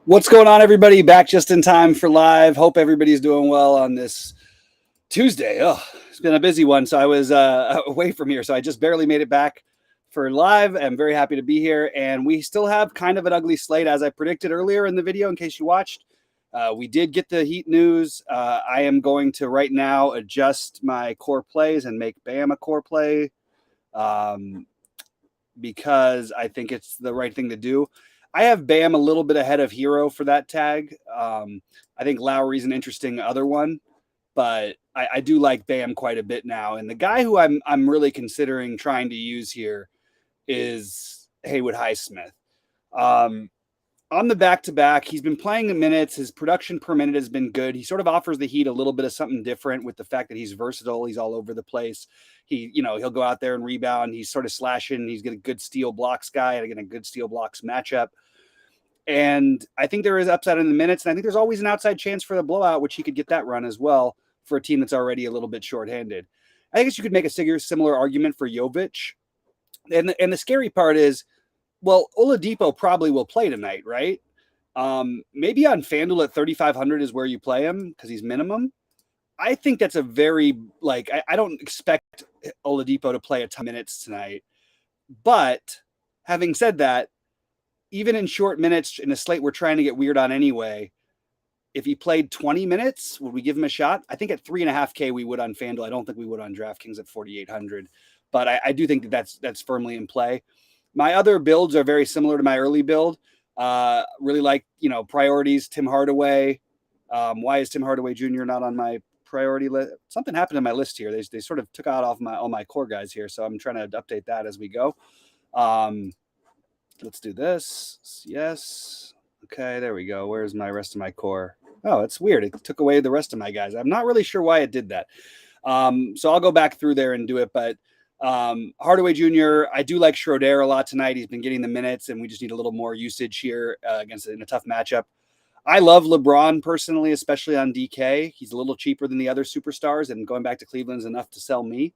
What's going on, everybody? Back just in time for live. Hope everybody's doing well on this Tuesday. Oh, it's been a busy one. So I was away from here. So I just barely made it back for live. I'm very happy to be here. And we still have kind of an ugly slate, as I predicted earlier in the video, in case you watched. We did get the Heat news. I am going to right now adjust my core plays and make Bam a core play um, because I think it's the right thing to do. I have Bam a little bit ahead of Hero for that tag. I think Lowry's an interesting other one, but I do like Bam quite a bit now. And the guy who I'm really considering trying to use here is Haywood Highsmith. Um, on the back to back, he's been playing the minutes. His production per minute has been good. He sort of offers the Heat a little bit of something different with the fact that he's versatile. He's all over the place. He'll go out there and rebound. He's sort of slashing. He's got a good steal blocks guy and again a good steal blocks matchup. And I think there is upside in the minutes, and I think there's always an outside chance for the blowout, which he could get that run as well for a team that's already a little bit shorthanded. I guess you could make a similar argument for Jovic. And the scary part is, well, Oladipo probably will play tonight, right? Maybe on FanDuel at 3,500 is where you play him because he's minimum. I think that's a very, I don't expect Oladipo to play a ton of minutes tonight. But having said that, even in short minutes in a slate we're trying to get weird on anyway, if he played 20 minutes, would we give him a shot? I think at 3.5K we would on FanDuel. I don't think we would on DraftKings at 4,800. But I do think that's firmly in play. My other builds are very similar to my early build. Really like, priorities, Tim Hardaway. Why is Tim Hardaway Jr. not on my priority list? Something happened in my list here. They sort of took out off all my core guys here. So I'm trying to update that as we go. Let's do this. Yes. Okay, there we go. Where's my rest of my core? Oh, it's weird. It took away the rest of my guys. I'm not really sure why it did that. So I'll go back through there and do it. But Hardaway Jr., I do like Schroeder a lot tonight. He's been getting the minutes, and we just need a little more usage here in a tough matchup. I love LeBron personally, especially on DK. He's a little cheaper than the other superstars, and going back to Cleveland is enough to sell me.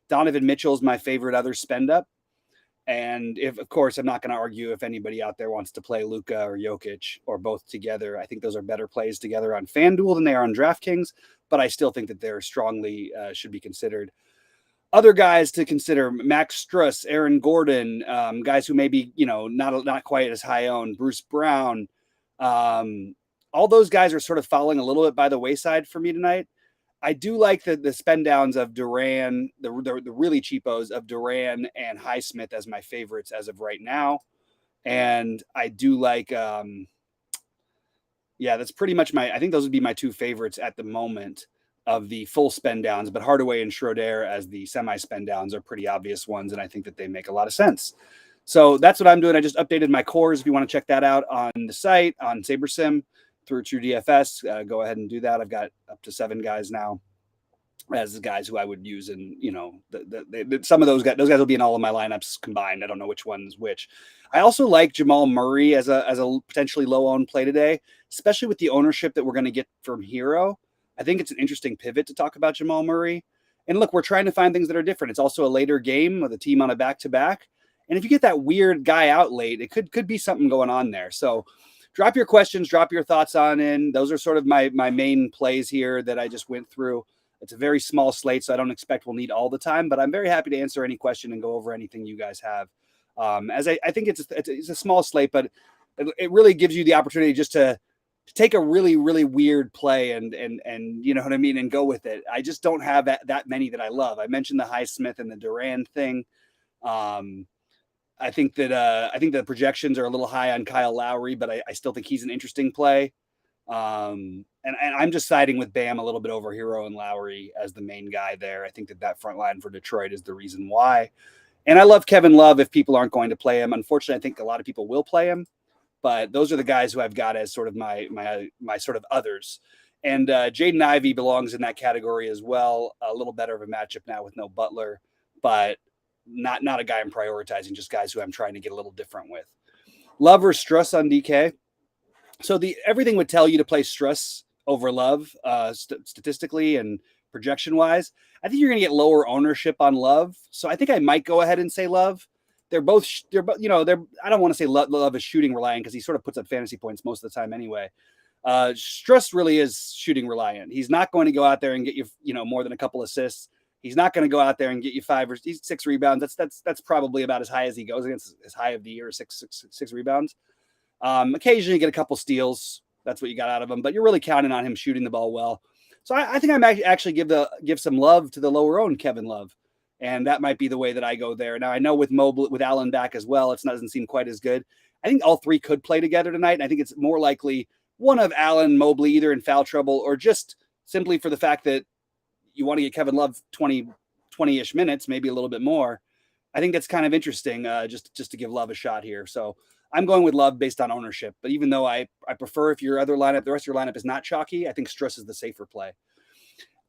Donovan Mitchell is my favorite other spend up. And of course, I'm not going to argue if anybody out there wants to play Luka or Jokic or both together. I think those are better plays together on FanDuel than they are on DraftKings, but I still think that they're strongly should be considered. Other guys to consider: Max Struss, Aaron Gordon, guys who maybe not quite as high owned. Bruce Brown, all those guys are sort of falling a little bit by the wayside for me tonight. I do like the spend downs of Duran, the really cheapos of Duran and Highsmith as my favorites as of right now. And I do like, that's pretty much I think those would be my two favorites at the moment of the full spend downs. But Hardaway and Schroeder as the semi spend downs are pretty obvious ones. And I think that they make a lot of sense. So that's what I'm doing. I just updated my cores. If you want to check that out on the site, on SaberSim, through TrueDFS, go ahead and do that. I've got up to 7 guys now as the guys who I would use, and some of those guys will be in all of my lineups combined. I don't know which one's which. I also like Jamal Murray as a potentially low owned play today, especially with the ownership that we're going to get from Hero. I think it's an interesting pivot to talk about Jamal Murray. And look, we're trying to find things that are different. It's also a later game with a team on a back to back, and if you get that weird guy out late, it could be something going on there. So drop your questions, drop your thoughts on in. Those are sort of my main plays here that I just went through. It's a very small slate, so I don't expect we'll need all the time, but I'm very happy to answer any question and go over anything you guys have. As I think it's a small slate, but it really gives you the opportunity just to take a really, really weird play and you know what I mean, and go with it. I just don't have that many that I love. I mentioned the Highsmith and the Duran thing. I think the projections are a little high on Kyle Lowry, but I still think he's an interesting play. And I'm just siding with Bam a little bit over Hero and Lowry as the main guy there. I think that front line for Detroit is the reason why. And I love Kevin Love if people aren't going to play him. Unfortunately, I think a lot of people will play him, but those are the guys who I've got as sort of my sort of others. And Jaden Ivey belongs in that category as well. A little better of a matchup now with no Butler, but not a guy I'm prioritizing, just guys who I'm trying to get a little different with. Love or Struss on DK. So everything would tell you to play Struss over Love statistically and projection wise. I think you're going to get lower ownership on Love. So I think I might go ahead and say Love. they're both, you know, I don't want to say Love is shooting reliant because he sort of puts up fantasy points most of the time anyway. Struss really is shooting reliant. He's not going to go out there and get you, you know, more than a couple assists. He's not going to go out there and get you 5 or 6 rebounds. That's probably about as high as he goes against his high of the year, six rebounds. Occasionally you get a couple steals. That's what you got out of him, but you're really counting on him shooting the ball well. So I think I might actually give some love to the lower owned Kevin Love. And that might be the way that I go there. Now, I know with Mobley, with Allen back as well, it doesn't seem quite as good. I think all three could play together tonight. And I think it's more likely one of Allen, Mobley, either in foul trouble or just simply for the fact that you want to get Kevin Love 20-ish minutes, maybe a little bit more. I think that's kind of interesting, just to give Love a shot here. So I'm going with Love based on ownership. But even though I prefer if your other lineup, the rest of your lineup is not chalky, I think Struss is the safer play.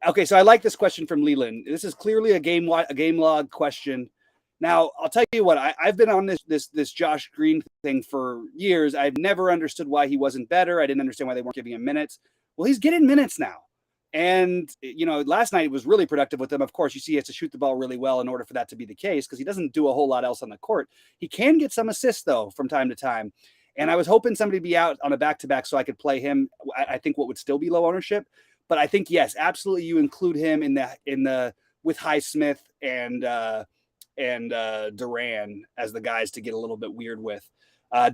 Okay, so I like this question from Leland. This is clearly a game log question. Now, I'll tell you what, I've been on this Josh Green thing for years. I've never understood why he wasn't better. I didn't understand why they weren't giving him minutes. Well, he's getting minutes now. And, you know, last night was really productive with him. Of course, you see he has to shoot the ball really well in order for that to be the case because he doesn't do a whole lot else on the court. He can get some assists, though, from time to time. And I was hoping somebody would be out on a back-to-back so I could play him. I think what would still be low ownership. But I think, yes, absolutely, you include him in the with Highsmith and Duran as the guys to get a little bit weird with.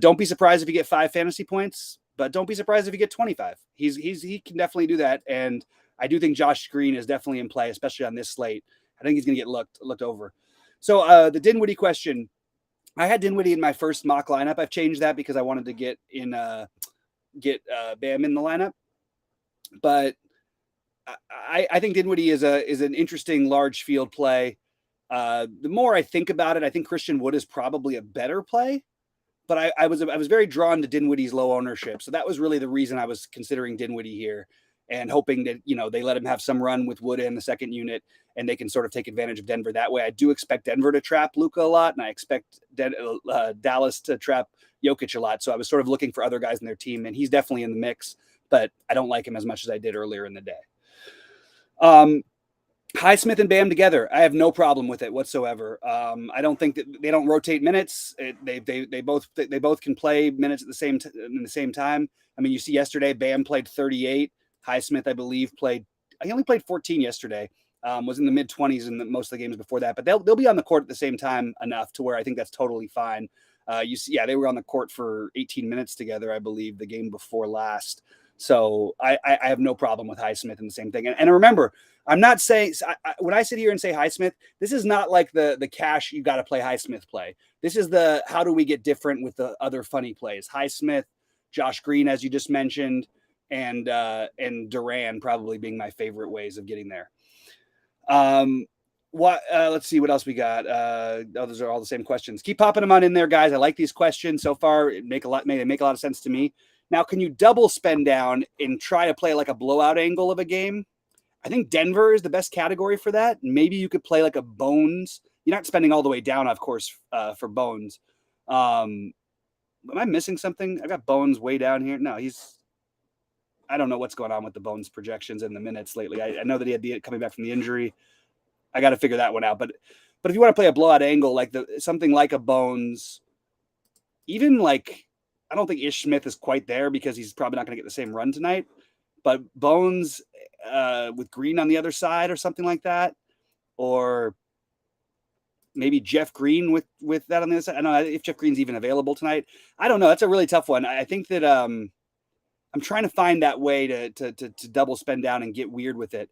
Don't be surprised if you get 5 fantasy points, but don't be surprised if you get 25. He can definitely do that, and I do think Josh Green is definitely in play, especially on this slate. I think he's going to get looked over. So the Dinwiddie question, I had Dinwiddie in my first mock lineup. I've changed that because I wanted to get Bam in the lineup, but I think Dinwiddie is an interesting large field play. The more I think about it, I think Christian Wood is probably a better play, but I was very drawn to Dinwiddie's low ownership. So that was really the reason I was considering Dinwiddie here and hoping that, you know, they let him have some run with Wood in the second unit and they can sort of take advantage of Denver that way. I do expect Denver to trap Luka a lot, and I expect Dallas to trap Jokic a lot. So I was sort of looking for other guys in their team, and he's definitely in the mix, but I don't like him as much as I did earlier in the day. Highsmith and Bam together, I have no problem with it whatsoever. I don't think that they don't rotate minutes. They both can play minutes at in the same time. I mean, you see yesterday, Bam played 38. Highsmith, I believe, he only played 14 yesterday. Was in the mid 20s in most of the games before that, but they'll be on the court at the same time enough to where I think that's totally fine. You see, yeah, they were on the court for 18 minutes together, I believe, the game before last. So I have no problem with Highsmith in the same thing. And remember, I'm not saying when I sit here and say Highsmith, this is not like the cash you got to play Highsmith play. This is the how do we get different with the other funny plays. Highsmith, Josh Green, as you just mentioned, and Duran probably being my favorite ways of getting there. Let's see what else we got. Those are all the same questions. Keep popping them on in there, guys. I like these questions so far. They make a lot of sense to me. Now, can you double spend down and try to play like a blowout angle of a game? I think Denver is the best category for that. Maybe you could play like a Bones. You're not spending all the way down, of course, for Bones. Am I missing something? I got Bones way down here. No, I don't know what's going on with the Bones projections and the minutes lately. I know that he had coming back from the injury. I got to figure that one out. But if you want to play a blowout angle, like something like a Bones, even like, I don't think Ish Smith is quite there because he's probably not going to get the same run tonight. But Bones with Green on the other side or something like that, or maybe Jeff Green with that on the other side. I don't know if Jeff Green's even available tonight. I don't know. That's a really tough one. I think that I'm trying to find that way to double spend down and get weird with it.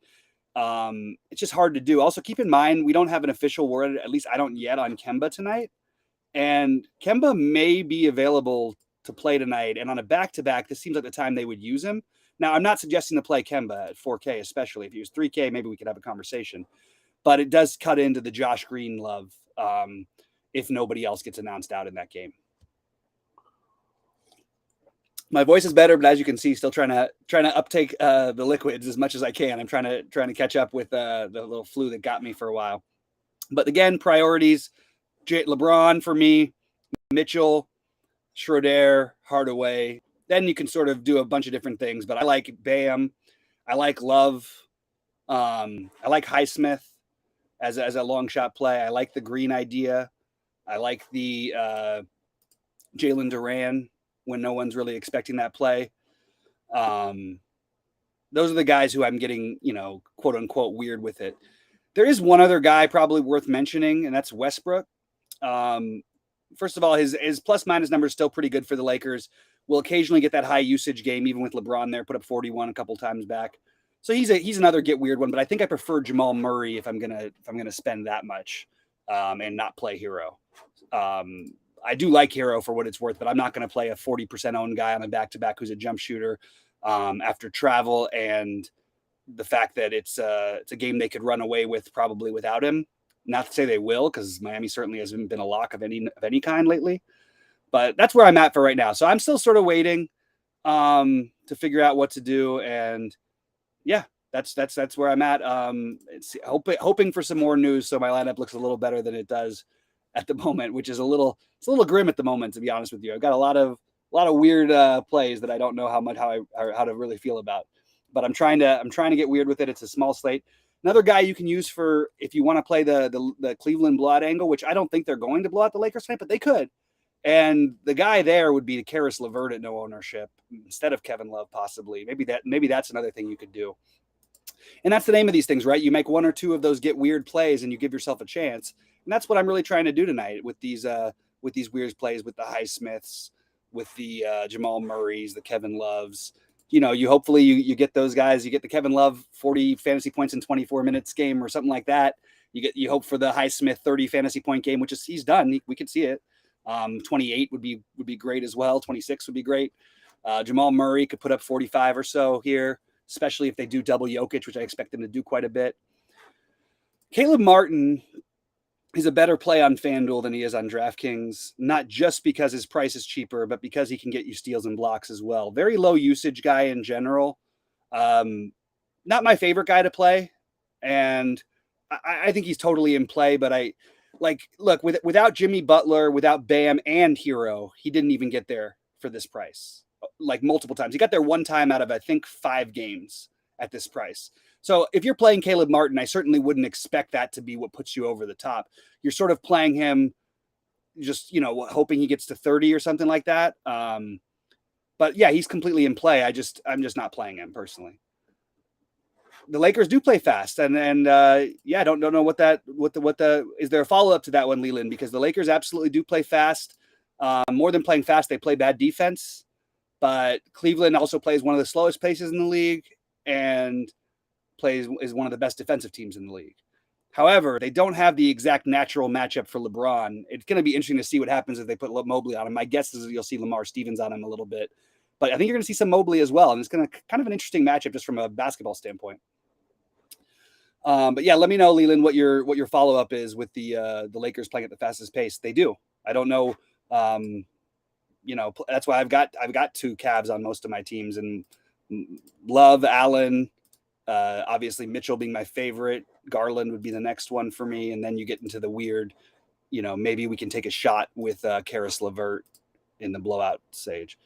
It's just hard to do. Also, keep in mind we don't have an official word. At least I don't yet on Kemba tonight, and Kemba may be available to play tonight, and on a back-to-back, this seems like the time they would use him. Now, I'm not suggesting to play Kemba at 4K, especially if he was 3K, maybe we could have a conversation, but it does cut into the Josh Green love if nobody else gets announced out in that game. My voice is better, but as you can see, still trying to uptake the liquids as much as I can. I'm trying to catch up with the little flu that got me for a while. But again, priorities: LeBron for me, Mitchell, Schroeder, Hardaway. Then you can sort of do a bunch of different things, but I like Bam. I like Love. I like Highsmith as a long shot play. I like the Green idea. I like the Jalen Duran when no one's really expecting that play. Those are the guys who I'm getting, quote unquote, weird with it. There is one other guy probably worth mentioning, and that's Westbrook. First of all, his plus minus number is still pretty good for the Lakers. We'll occasionally get that high usage game, even with LeBron there, put up 41 a couple times back. So he's another get weird one, but I think I prefer Jamal Murray if I'm gonna spend that much and not play Hero. I do like Hero for what it's worth, but I'm not going to play a 40% owned guy on a back-to-back who's a jump shooter after travel and the fact that it's a game they could run away with probably without him. Not to say they will, because Miami certainly hasn't been a lock of any kind lately. But that's where I'm at for right now. So I'm still sort of waiting to figure out what to do. And yeah, that's where I'm at. It's hoping for some more news so my lineup looks a little better than it does at the moment, which is a little grim at the moment, to be honest with you. I've got a lot of weird plays that I don't know how to really feel about. But I'm trying to get weird with it. It's a small slate. Another guy you can use for if you want to play the Cleveland blowout angle, which I don't think they're going to blow out the Lakers tonight, but they could. And the guy there would be Caris LeVert at no ownership instead of Kevin Love, possibly. Maybe that's another thing you could do. And that's the name of these things, right? You make one or two of those get weird plays and you give yourself a chance. And that's what I'm really trying to do tonight with these weird plays, with the Highsmiths, with the Jamal Murrays, the Kevin Loves. You hopefully you get those guys. You get the Kevin Love 40 fantasy points in 24 minutes game or something like that. You hope for the Highsmith 30 fantasy point game, which is he's done. We could see it. 28 would be great as well. 26 would be great. Jamal Murray could put up 45 or so here, especially if they do double Jokic, which I expect them to do quite a bit. Caleb Martin is a better play on FanDuel than he is on DraftKings, not just because his price is cheaper, but because he can get you steals and blocks as well. Very low usage guy in general. Not my favorite guy to play. And I think he's totally in play, but without Jimmy Butler, without Bam and Hero, he didn't even get there for this price, like multiple times. He got there one time out of, I think, 5 games at this price. So if you're playing Caleb Martin, I certainly wouldn't expect that to be what puts you over the top. You're sort of playing him just, hoping he gets to 30 or something like that. But yeah, he's completely in play. I'm just not playing him personally. The Lakers do play fast, and I don't know what is there a follow up to that one, Leland? Because the Lakers absolutely do play fast. More than playing fast, they play bad defense. But Cleveland also plays one of the slowest paces in the league, and is one of the best defensive teams in the league. However, they don't have the exact natural matchup for LeBron. It's going to be interesting to see what happens if they put Mobley on him. My guess is you'll see Lamar Stevens on him a little bit, but I think you're going to see some Mobley as well, and it's going to kind of an interesting matchup just from a basketball standpoint. But yeah, let me know, Leland, what your follow up is with the Lakers playing at the fastest pace. They do. I don't know. That's why I've got 2 Cavs on most of my teams, and Love, Allen. Obviously Mitchell being my favorite. Garland would be the next one for me. And then you get into the weird, maybe we can take a shot with Caris LeVert in the blowout stage.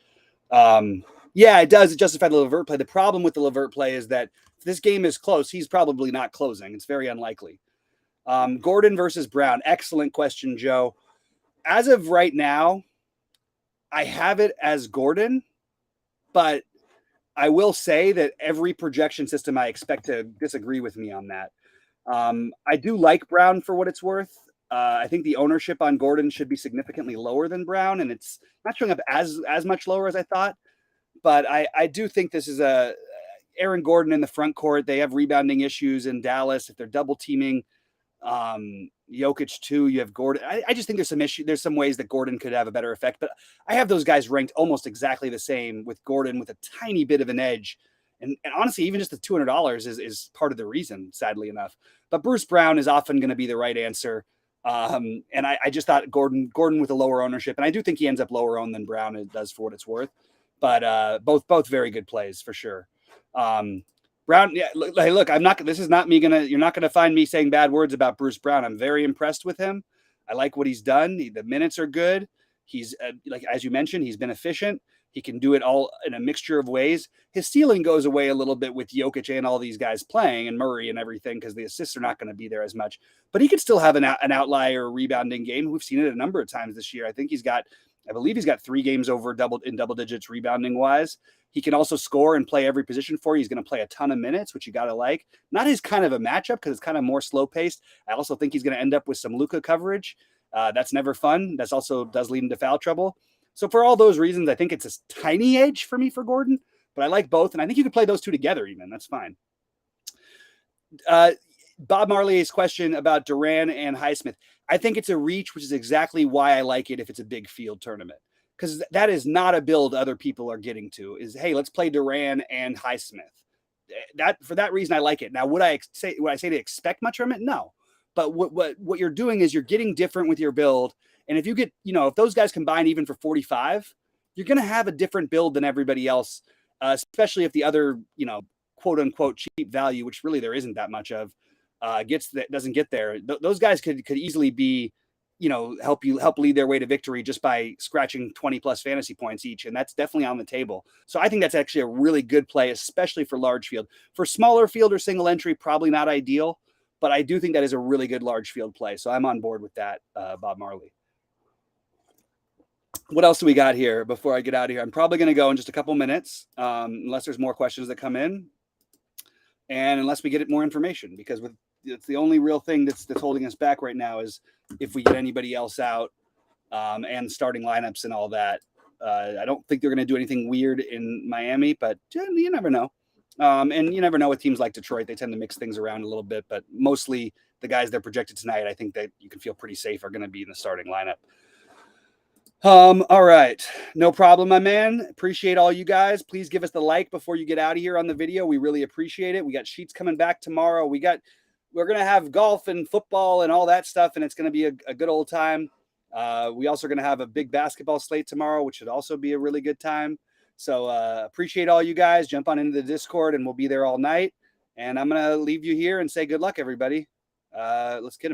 Yeah, it does. It justified the LeVert play. The problem with the LeVert play is that if this game is close, he's probably not closing. It's very unlikely. Gordon versus Brown. Excellent question, Joe. As of right now, I have it as Gordon, but I will say that every projection system I expect to disagree with me on that. I do like Brown for what it's worth. I think the ownership on Gordon should be significantly lower than Brown, and it's not showing up as much lower as I thought. But I do think this is Aaron Gordon in the front court. They have rebounding issues in Dallas. If they're double teaming Jokic too, you have Gordon. I just think there's some ways that Gordon could have a better effect, but I have those guys ranked almost exactly the same, with Gordon with a tiny bit of an edge. And honestly, even just the $200 is part of the reason, sadly enough. But Bruce Brown is often going to be the right answer. And I just thought Gordon with a lower ownership, and I do think he ends up lower owned than Brown does for what it's worth. But both very good plays for sure. Brown, yeah, look, this is not me you're not gonna find me saying bad words about Bruce Brown. I'm very impressed with him. I like what he's done. The minutes are good. He's as you mentioned, he's been efficient. He can do it all in a mixture of ways. His ceiling goes away a little bit with Jokic and all these guys playing and Murray and everything because the assists are not going to be there as much. But he could still have an outlier rebounding game. We've seen it a number of times this year. I believe he's got 3 games over double digits rebounding wise. He can also score and play every position for you. He's going to play a ton of minutes, which you got to like. Not his kind of a matchup because it's kind of more slow paced. I also think he's going to end up with some Luka coverage. That's never fun. That's also does lead into foul trouble. So for all those reasons, I think it's a tiny edge for me for Gordon, but I like both. And I think you could play those two together even. That's fine. Bob Marley's question about Duran and Highsmith. I think it's a reach, which is exactly why I like it if it's a big field tournament. Because that is not a build other people are getting to is, hey, let's play Duran and Highsmith. For that reason, I like it. Now, would I say to expect much from it? No. But what you're doing is you're getting different with your build. And if you get, if those guys combine even for 45, you're going to have a different build than everybody else, especially if the other, quote unquote cheap value, which really there isn't that much of, doesn't get there. Those guys could easily be, help lead their way to victory just by scratching 20 plus fantasy points each. And that's definitely on the table. So I think that's actually a really good play, especially for large field. For smaller field or single entry, probably not ideal, but I do think that is a really good large field play. So I'm on board with that, Bob Marley. What else do we got here before I get out of here? I'm probably going to go in just a couple minutes, unless there's more questions that come in. And unless we get more information, because it's the only real thing that's holding us back right now is if we get anybody else out and starting lineups and all that. I don't think they're going to do anything weird in Miami, but you never know. And you never know with teams like Detroit. They tend to mix things around a little bit, but mostly the guys that are projected tonight, I think that you can feel pretty safe are going to be in the starting lineup. All right. No problem, my man. Appreciate all you guys. Please give us the like before you get out of here on the video. We really appreciate it. We got Sheets coming back tomorrow. We're going to have golf and football and all that stuff, and it's going to be a good old time. We also are going to have a big basketball slate tomorrow, which should also be a really good time. So appreciate all you guys. Jump on into the Discord, and we'll be there all night. And I'm going to leave you here and say good luck, everybody. Let's get them.